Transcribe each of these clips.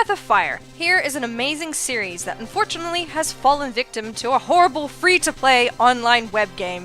Breath of Fire. Here is an amazing series that unfortunately has fallen victim to a horrible free-to-play online web game.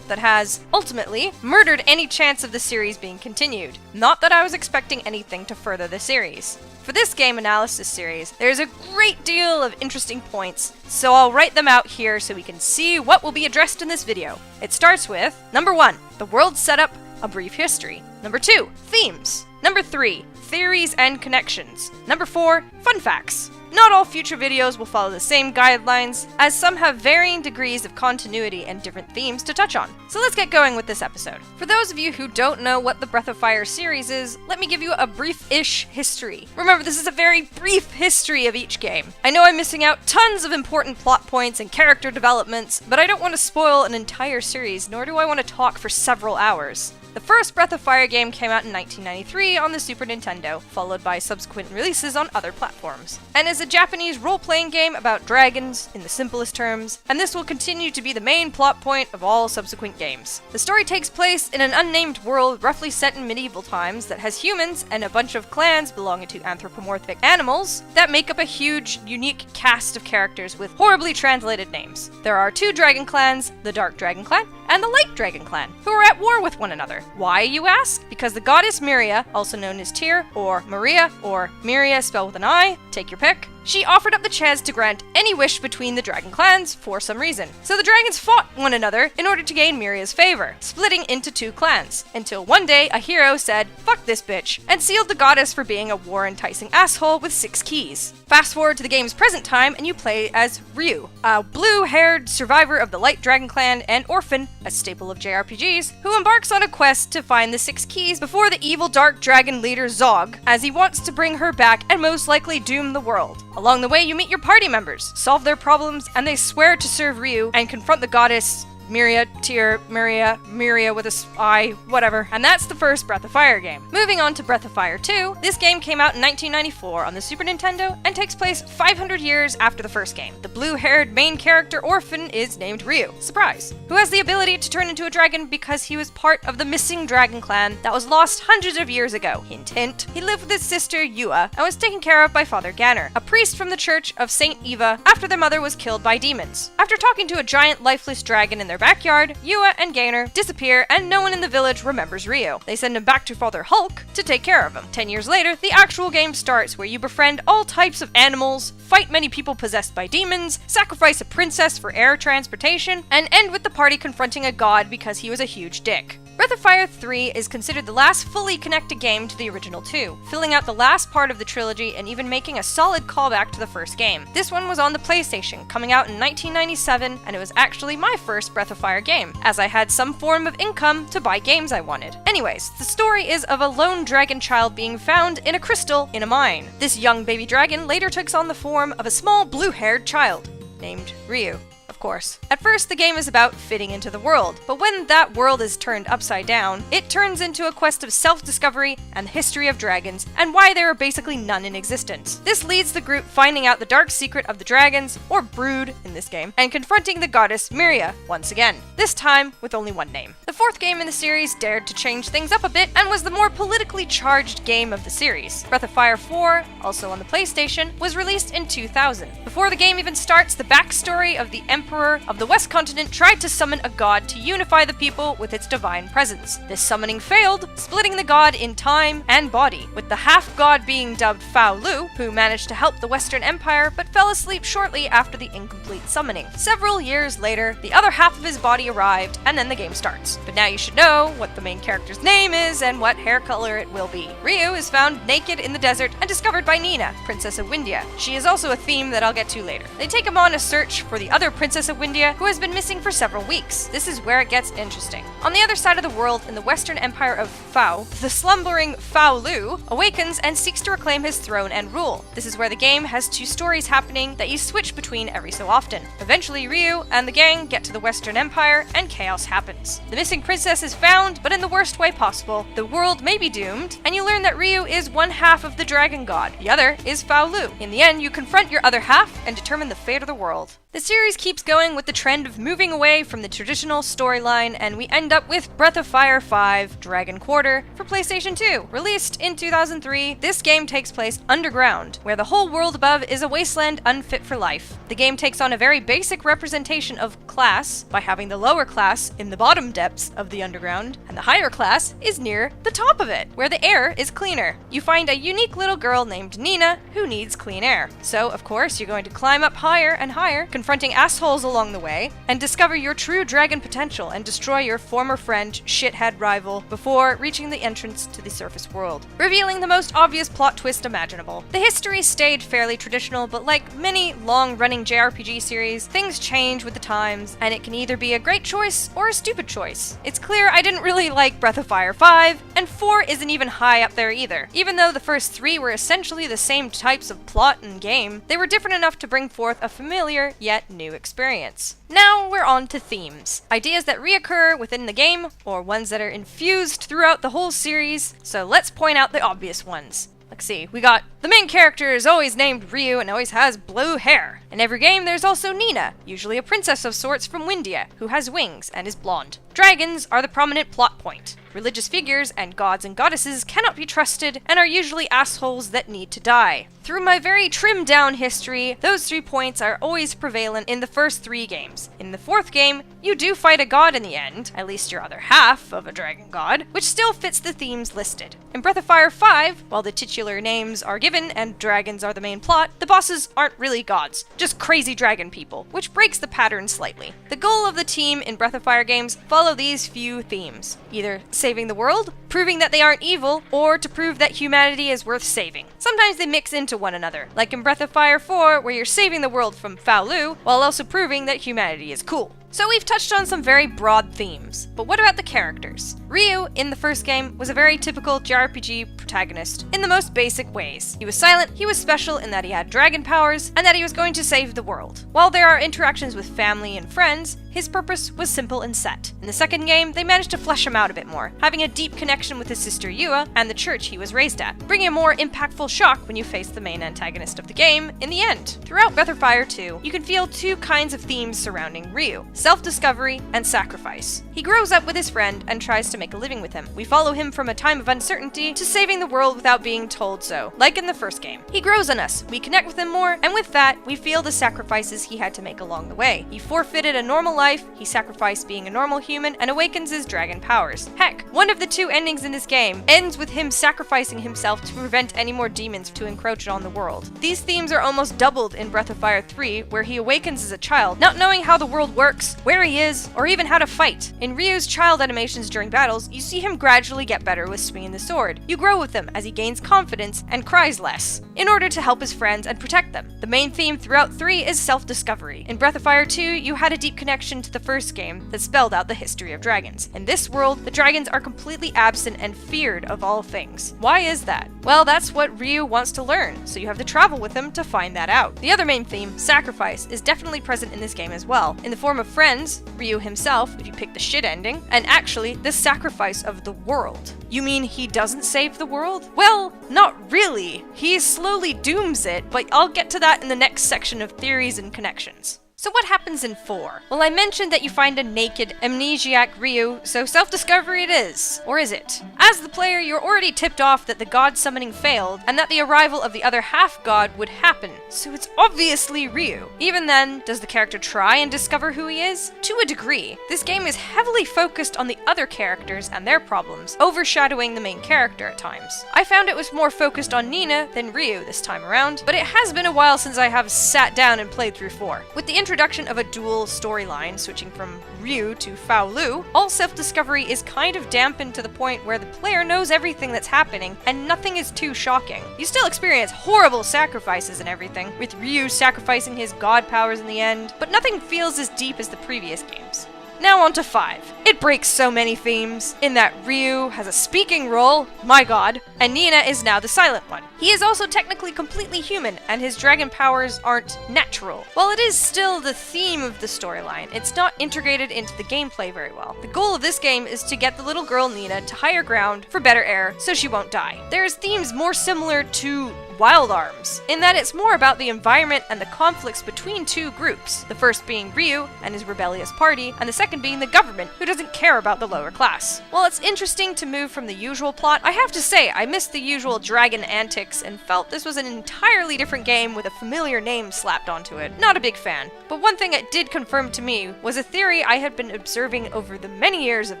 That has, ultimately, murdered any chance of the series being continued. Not that I was expecting anything to further the series. For this game analysis series, there's a great deal of interesting points, so I'll write them out here so we can see what will be addressed in this video. It starts with, number 1, the world setup, a brief history. Number 2, themes. Number 3, theories and connections. Number 4, fun facts. Not all future videos will follow the same guidelines, as some have varying degrees of continuity and different themes to touch on. So let's get going with this episode. For those of you who don't know what the Breath of Fire series is, let me give you a brief-ish history. Remember, this is a very brief history of each game. I know I'm missing out tons of important plot points and character developments, but I don't want to spoil an entire series, nor do I want to talk for several hours. The first Breath of Fire game came out in 1993 on the Super Nintendo, followed by subsequent releases on other platforms, and is a Japanese role-playing game about dragons, in the simplest terms, and this will continue to be the main plot point of all subsequent games. The story takes place in an unnamed world roughly set in medieval times that has humans and a bunch of clans belonging to anthropomorphic animals that make up a huge, unique cast of characters with horribly translated names. There are 2 dragon clans, the Dark Dragon Clan and the Light Dragon Clan, who are at war with one another. Why, you ask? Because the goddess Miria, also known as Tyr, or Maria, or Miria spelled with an I, take your pick, she offered up the chance to grant any wish between the dragon clans for some reason. So the dragons fought one another in order to gain Miria's favor, splitting into 2 clans, until one day a hero said, "Fuck this bitch," and sealed the goddess for being a war-enticing asshole with 6 keys. Fast forward to the game's present time and you play as Rukh, a blue-haired survivor of the Light Dragon Clan and orphan, a staple of JRPGs, who embarks on a quest to find the 6 keys before the evil dark dragon leader Zog, as he wants to bring her back and most likely doom the world. Along the way, you meet your party members, solve their problems, and they swear to serve Rukh and confront the goddess Miria, Tyr, Miria with a I, whatever. And that's the first Breath of Fire game. Moving on to Breath of Fire 2, this game came out in 1994 on the Super Nintendo and takes place 500 years after the first game. The blue-haired main character orphan is named Rukh, surprise, who has the ability to turn into a dragon because he was part of the missing dragon clan that was lost hundreds of years ago. Hint, hint. He lived with his sister Yua and was taken care of by Father Ganner, a priest from the Church of Saint Eva, after their mother was killed by demons. After talking to a giant lifeless dragon in their backyard, Yua and Gainer disappear and no one in the village remembers Rukh. They send him back to Father Hulk to take care of him. 10 years later, the actual game starts where you befriend all types of animals, fight many people possessed by demons, sacrifice a princess for air transportation, and end with the party confronting a god because he was a huge dick. Breath of Fire 3 is considered the last fully connected game to the original 2, filling out the last part of the trilogy and even making a solid callback to the first game. This one was on the PlayStation, coming out in 1997, and it was actually my first Breath of Fire game, as I had some form of income to buy games I wanted. Anyways, the story is of a lone dragon child being found in a crystal in a mine. This young baby dragon later takes on the form of a small blue-haired child, named Rukh. Of course. At first, the game is about fitting into the world, but when that world is turned upside down, it turns into a quest of self-discovery and the history of dragons, and why there are basically none in existence. This leads the group finding out the dark secret of the dragons, or brood in this game, and confronting the goddess Miria once again, this time with only one name. The 4th game in the series dared to change things up a bit and was the more politically charged game of the series. Breath of Fire 4, also on the PlayStation, was released in 2000. Before the game even starts, the backstory of the Emperor of the West Continent tried to summon a god to unify the people with its divine presence. This summoning failed, splitting the god in time and body, with the half-god being dubbed Paolucci, who managed to help the Western Empire but fell asleep shortly after the incomplete summoning. Several years later, the other half of his body arrived, and then the game starts. But now you should know what the main character's name is and what hair color it will be. Rukh is found naked in the desert and discovered by Nina, Princess of Windia. She is also a theme that I'll get to later. They take him on a search for the other Princess of Windia, who has been missing for several weeks. This is where it gets interesting. On the other side of the world, in the Western Empire of Fao, the slumbering Paolucci awakens and seeks to reclaim his throne and rule. This is where the game has 2 stories happening that you switch between every so often. Eventually, Rukh and the gang get to the Western Empire, and chaos happens. The missing princess is found, but in the worst way possible. The world may be doomed, and you learn that Rukh is one half of the dragon god. The other is Paolucci. In the end, you confront your other half and determine the fate of the world. The series keeps going with the trend of moving away from the traditional storyline, and we end up with Breath of Fire 5 Dragon Quarter for PlayStation 2. Released in 2003, this game takes place underground, where the whole world above is a wasteland unfit for life. The game takes on a very basic representation of class by having the lower class in the bottom depths of the underground, and the higher class is near the top of it, where the air is cleaner. You find a unique little girl named Nina who needs clean air. So, of course, you're going to climb up higher and higher, confronting assholes along the way, and discover your true dragon potential and destroy your former friend, shithead rival, before reaching the entrance to the surface world, revealing the most obvious plot twist imaginable. The history stayed fairly traditional, but like many long-running JRPG series, things change with the times, and it can either be a great choice or a stupid choice. It's clear I didn't really like Breath of Fire 5, and 4 isn't even high up there either. Even though the first 3 were essentially the same types of plot and game, they were different enough to bring forth a familiar yet new experience. Now we're on to themes. Ideas that reoccur within the game, or ones that are infused throughout the whole series, so let's point out the obvious ones. Let's see, we got the main character is always named Ryu and always has blue hair. In every game there's also Nina, usually a princess of sorts from Windia, who has wings and is blonde. Dragons are the prominent plot point. Religious figures and gods and goddesses cannot be trusted and are usually assholes that need to die. Through my very trimmed down history, those 3 points are always prevalent in the first 3 games. In the 4th game, you do fight a god in the end, at least your other half of a dragon god, which still fits the themes listed. In Breath of Fire 5, while the titular names are given and dragons are the main plot, the bosses aren't really gods, just crazy dragon people, which breaks the pattern slightly. The goal of the team in Breath of Fire games follow these few themes: either saving the world, proving that they aren't evil, or to prove that humanity is worth saving. Sometimes they mix into one another, like in Breath of Fire 4, where you're saving the world from Paolucci, while also proving that humanity is cool. So we've touched on some very broad themes, but what about the characters? Ryu, in the first game, was a very typical JRPG protagonist in the most basic ways. He was silent, he was special in that he had dragon powers, and that he was going to save the world. While there are interactions with family and friends, his purpose was simple and set. In the second game, they managed to flesh him out a bit more, having a deep connection with his sister Yua and the church he was raised at, bringing a more impactful shock when you face the main antagonist of the game in the end. Throughout Breath of Fire 2, you can feel 2 kinds of themes surrounding Ryu: self-discovery and sacrifice. He grows up with his friend and tries to make a living with him. We follow him from a time of uncertainty to saving the world without being told so, like in the first game. He grows on us, we connect with him more, and with that, we feel the sacrifices he had to make along the way. He forfeited a normal life, he sacrificed being a normal human, and awakens his dragon powers. Heck, one of the 2 endings in this game ends with him sacrificing himself to prevent any more demons to encroach on the world. These themes are almost doubled in Breath of Fire 3, where he awakens as a child, not knowing how the world works, where he is, or even how to fight. In Ryu's child animations during battles, you see him gradually get better with swinging the sword. You grow with him as he gains confidence and cries less, in order to help his friends and protect them. The main theme throughout 3 is self-discovery. In Breath of Fire 2, you had a deep connection to the first game that spelled out the history of dragons. In this world, the dragons are completely absent and feared of all things. Why is that? Well, that's what Ryu wants to learn, so you have to travel with him to find that out. The other main theme, sacrifice, is definitely present in this game as well, in the form of friends, Ryu himself, if you pick the shit ending, and actually the sacrifice of the world. You mean he doesn't save the world? Well, not really. He slowly dooms it, but I'll get to that in the next section of theories and connections. So what happens in 4? Well, I mentioned that you find a naked, amnesiac Ryu, so self-discovery it is. Or is it? As the player, you're already tipped off that the god summoning failed, and that the arrival of the other half-god would happen, so it's obviously Ryu. Even then, does the character try and discover who he is? To a degree. This game is heavily focused on the other characters and their problems, overshadowing the main character at times. I found it was more focused on Nina than Ryu this time around, but it has been a while since I have sat down and played through 4. With the introduction of a dual storyline switching from Ryu to Paolucci, all self-discovery is kind of dampened to the point where the player knows everything that's happening and nothing is too shocking. You still experience horrible sacrifices and everything, with Ryu sacrificing his god powers in the end, but nothing feels as deep as the previous games. Now on to 5. It breaks so many themes, in that Ryu has a speaking role, my god, and Nina is now the silent one. He is also technically completely human, and his dragon powers aren't natural. While it is still the theme of the storyline, it's not integrated into the gameplay very well. The goal of this game is to get the little girl Nina to higher ground for better air so she won't die. There's themes more similar to Wild Arms, in that it's more about the environment and the conflicts between two groups, the first being Ryu and his rebellious party, and the second being the government, who doesn't care about the lower class. While it's interesting to move from the usual plot, I have to say I missed the usual dragon antics and felt this was an entirely different game with a familiar name slapped onto it. Not a big fan. But one thing it did confirm to me was a theory I had been observing over the many years of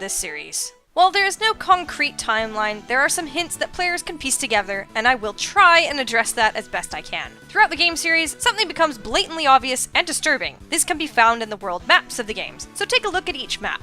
this series. While there is no concrete timeline, there are some hints that players can piece together, and I will try and address that as best I can. Throughout the game series, something becomes blatantly obvious and disturbing. This can be found in the world maps of the games, so take a look at each map.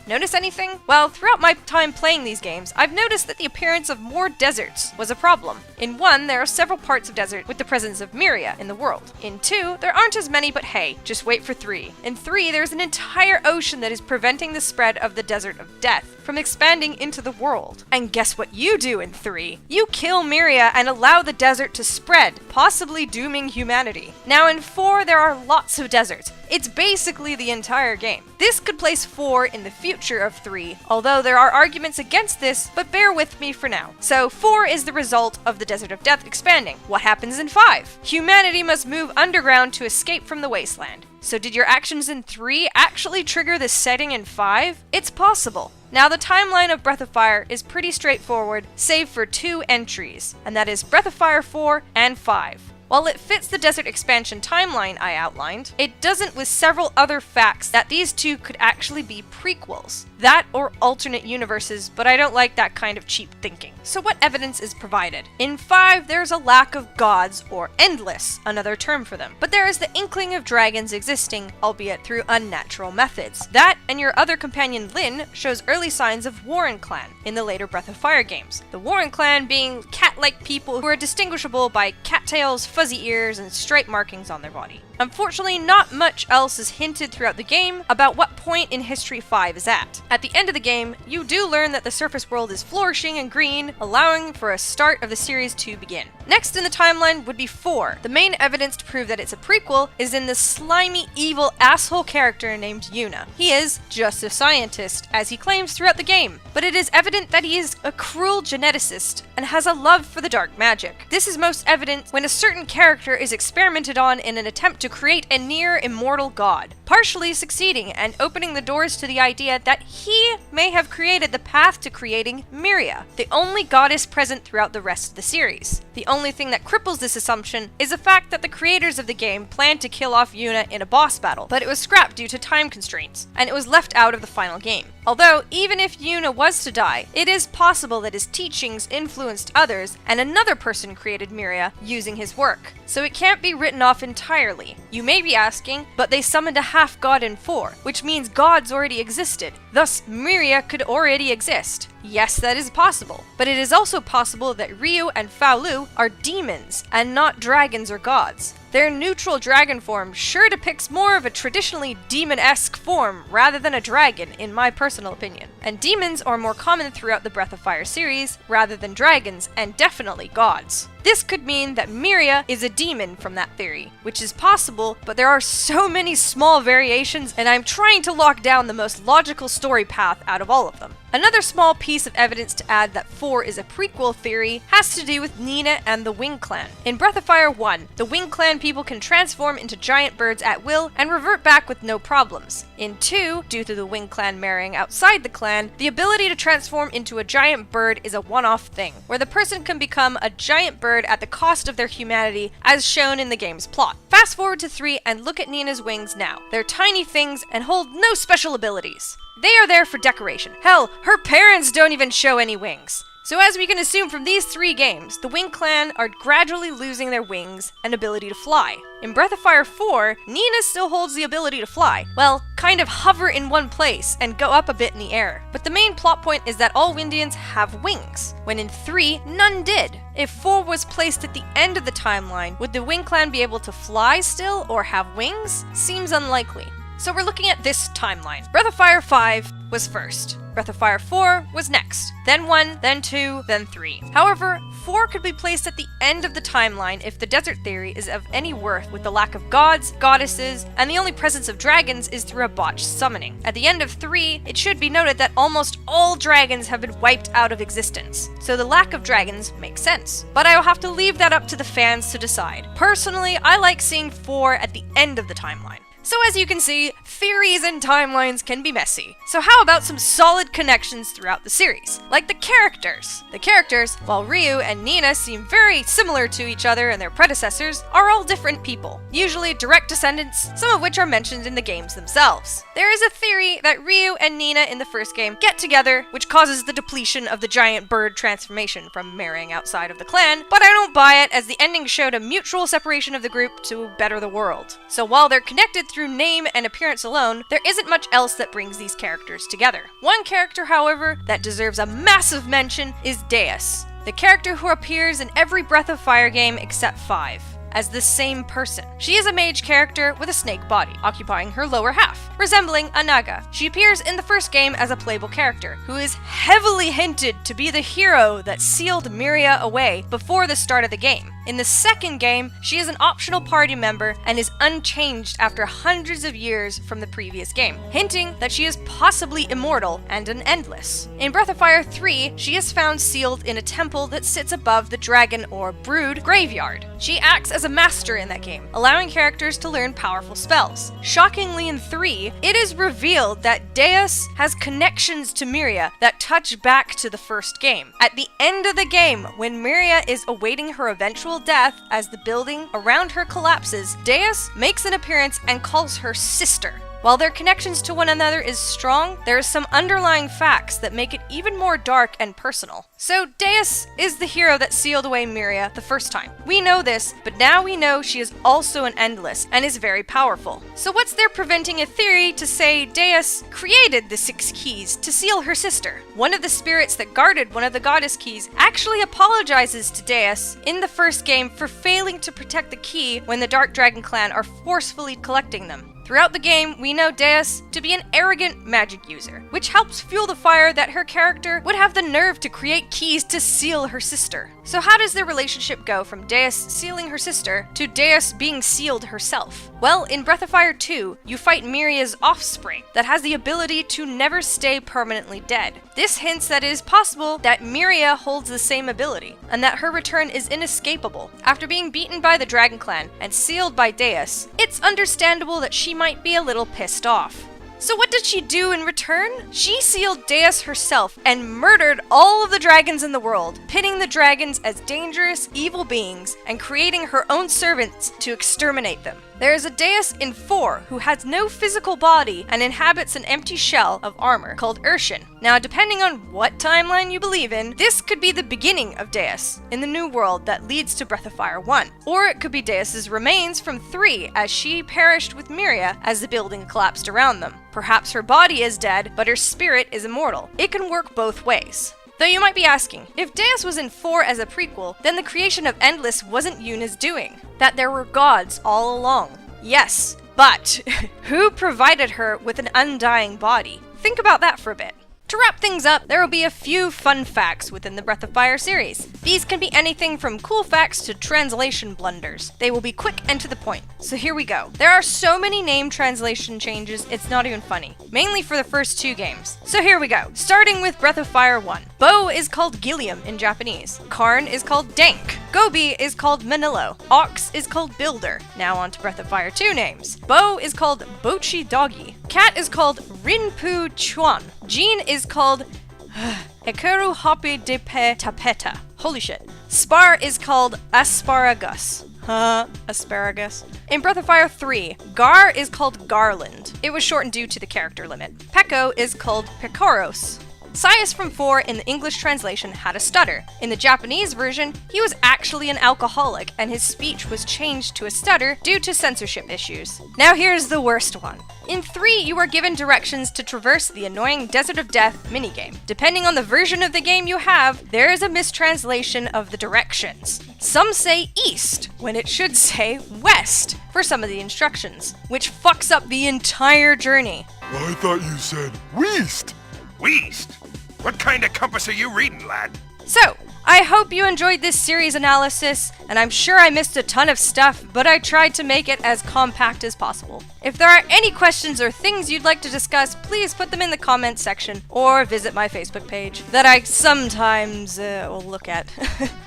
Notice anything? Well, throughout my time playing these games, I've noticed that the appearance of more deserts was a problem. In 1, there are several parts of desert with the presence of Myria in the world. In 2, there aren't as many, but hey, just wait for 3. In 3, there's an entire ocean that is preventing the spread of the Desert of Death from expanding into the world. And guess what you do in 3? You kill Myria and allow the desert to spread, possibly dooming humanity. Now in 4, there are lots of deserts. It's basically the entire game. This could place 4 in the future of 3, although there are arguments against this, but bear with me for now. So 4 is the result of the Desert of Death expanding. What happens in 5? Humanity must move underground to escape from the wasteland. So did your actions in 3 actually trigger this setting in 5? It's possible. Now the timeline of Breath of Fire is pretty straightforward, save for 2 entries, and that is Breath of Fire 4 and 5. While it fits the desert expansion timeline I outlined, it doesn't with several other facts that these two could actually be prequels. That or alternate universes, but I don't like that kind of cheap thinking. So what evidence is provided? In 5, there's a lack of gods, or endless, another term for them. But there is the inkling of dragons existing, albeit through unnatural methods. That, and your other companion Lyn, shows early signs of Warren Clan in the later Breath of Fire games. The Warren Clan being cat-like people who are distinguishable by cattails, fuzzy ears, and stripe markings on their body. Unfortunately, not much else is hinted throughout the game about what point in history 5 is at. At the end of the game, you do learn that the surface world is flourishing and green, allowing for a start of the series to begin. Next in the timeline would be 4. The main evidence to prove that it's a prequel is in the slimy, evil asshole character named Yuna. He is just a scientist, as he claims throughout the game, but it is evident that he is a cruel geneticist and has a love for the dark magic. This is most evident when a certain character is experimented on in an attempt to create a near immortal god, partially succeeding and opening the doors to the idea that he may have created the path to creating Myria, the only goddess present throughout the rest of the series. The only thing that cripples this assumption is the fact that the creators of the game planned to kill off Yuna in a boss battle, but it was scrapped due to time constraints, and it was left out of the final game. Although, even if Yuna was to die, it is possible that his teachings influenced others, and another person created Myria using his work. So it can't be written off entirely. You may be asking, but they summoned a half-god in 4, which means gods already existed. Thus, Myria could already exist. Yes, that is possible, but it is also possible that Ryu and Paolucci are demons, and not dragons or gods. Their neutral dragon form sure depicts more of a traditionally demon-esque form rather than a dragon, in my personal opinion. And demons are more common throughout the Breath of Fire series, rather than dragons, and definitely gods. This could mean that Myria is a demon from that theory, which is possible, but there are so many small variations, and I'm trying to lock down the most logical story path out of all of them. Another small piece of evidence to add that 4 is a prequel theory has to do with Nina and the Wing Clan. In Breath of Fire 1, the Wing Clan people can transform into giant birds at will and revert back with no problems. In 2, due to the Wing Clan marrying outside the clan, the ability to transform into a giant bird is a one-off thing, where the person can become a giant bird at the cost of their humanity, as shown in the game's plot. Fast forward to 3 and look at Nina's wings now. They're tiny things and hold no special abilities. They are there for decoration. Hell, her parents don't even show any wings. So as we can assume from these 3 games, the Wing Clan are gradually losing their wings and ability to fly. In Breath of Fire 4, Nina still holds the ability to fly. Well, kind of hover in one place and go up a bit in the air. But the main plot point is that all Windians have wings, when in 3, none did. If 4 was placed at the end of the timeline, would the Wing Clan be able to fly still or have wings? Seems unlikely. So we're looking at this timeline. Breath of Fire 5 was first. Breath of Fire 4 was next, then 1, then 2, then 3. However, 4 could be placed at the end of the timeline if the desert theory is of any worth with the lack of gods, goddesses, and the only presence of dragons is through a botched summoning. At the end of 3, it should be noted that almost all dragons have been wiped out of existence, so the lack of dragons makes sense. But I will have to leave that up to the fans to decide. Personally, I like seeing 4 at the end of the timeline. So as you can see, theories and timelines can be messy. So how about some solid connections throughout the series? Like the characters. The characters, while Ryu and Nina seem very similar to each other and their predecessors, are all different people, usually direct descendants, some of which are mentioned in the games themselves. There is a theory that Ryu and Nina in the first game get together, which causes the depletion of the giant bird transformation from marrying outside of the clan, but I don't buy it as the ending showed a mutual separation of the group to better the world. So while they're connected through name and appearance alone, there isn't much else that brings these characters together. One character, however, that deserves a massive mention is Deus, the character who appears in every Breath of Fire game except 5. As the same person. She is a mage character with a snake body, occupying her lower half, resembling a naga. She appears in the first game as a playable character, who is heavily hinted to be the hero that sealed Miria away before the start of the game. In the second game, she is an optional party member and is unchanged after hundreds of years from the previous game, hinting that she is possibly immortal and an endless. In Breath of Fire 3, she is found sealed in a temple that sits above the dragon or brood graveyard. She acts as a master in that game, allowing characters to learn powerful spells. Shockingly in 3, it is revealed that Deus has connections to Miria that touch back to the first game. At the end of the game, when Miria is awaiting her eventual death as the building around her collapses, Deus makes an appearance and calls her sister. While their connections to one another is strong, there is some underlying facts that make it even more dark and personal. So Deus is the hero that sealed away Miria the first time. We know this, but now we know she is also an endless and is very powerful. So what's there preventing a theory to say Deus created the 6 keys to seal her sister? One of the spirits that guarded one of the goddess keys actually apologizes to Deus in the first game for failing to protect the key when the Dark Dragon clan are forcefully collecting them. Throughout the game, we know Deus to be an arrogant magic user, which helps fuel the fire that her character would have the nerve to create keys to seal her sister. So how does their relationship go from Deus sealing her sister to Deus being sealed herself? Well, in Breath of Fire 2, you fight Miria's offspring that has the ability to never stay permanently dead. This hints that it is possible that Miria holds the same ability, and that her return is inescapable. After being beaten by the Dragon Clan and sealed by Deus, it's understandable that she might be a little pissed off. So what did she do in return? She sealed Deus herself and murdered all of the dragons in the world, pitting the dragons as dangerous, evil beings and creating her own servants to exterminate them. There is a Deus in 4 who has no physical body and inhabits an empty shell of armor called Urshan. Now, depending on what timeline you believe in, this could be the beginning of Deus in the new world that leads to Breath of Fire 1. Or it could be Deus's remains from 3 as she perished with Miria as the building collapsed around them. Perhaps her body is dead, but her spirit is immortal. It can work both ways. Though you might be asking, if Deus was in 4 as a prequel, then the creation of Endless wasn't Yuna's doing. That there were gods all along. Yes, but who provided her with an undying body? Think about that for a bit. To wrap things up, there will be a few fun facts within the Breath of Fire series. These can be anything from cool facts to translation blunders. They will be quick and to the point. So here we go. There are so many name translation changes, it's not even funny. Mainly for the first 2 games. So here we go. Starting with Breath of Fire 1. Bow is called Gilliam in Japanese. Karn is called Dank. Gobi is called Manillo. Ox is called Builder. Now on to Breath of Fire 2 names. Bow is called Bochi Doggy. Cat is called Rinpu Chuan. Jean is called Ekeru Hopi de Pe Tapeta. Holy shit. Spar is called Asparagus. Asparagus. In Breath of Fire 3, Gar is called Garland. It was shortened due to the character limit. Peko is called Pecoros. Sias from 4 in the English translation had a stutter. In the Japanese version, he was actually an alcoholic and his speech was changed to a stutter due to censorship issues. Now here's the worst one. In 3, you are given directions to traverse the annoying Desert of Death minigame. Depending on the version of the game you have, there is a mistranslation of the directions. Some say east, when it should say west for some of the instructions, which fucks up the entire journey. I thought you said Weast! Wheezed? What kind of compass are you reading, lad? So, I hope you enjoyed this series analysis, and I'm sure I missed a ton of stuff, but I tried to make it as compact as possible. If there are any questions or things you'd like to discuss, please put them in the comments section, or visit my Facebook page, that I sometimes will look at.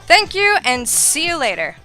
Thank you, and see you later.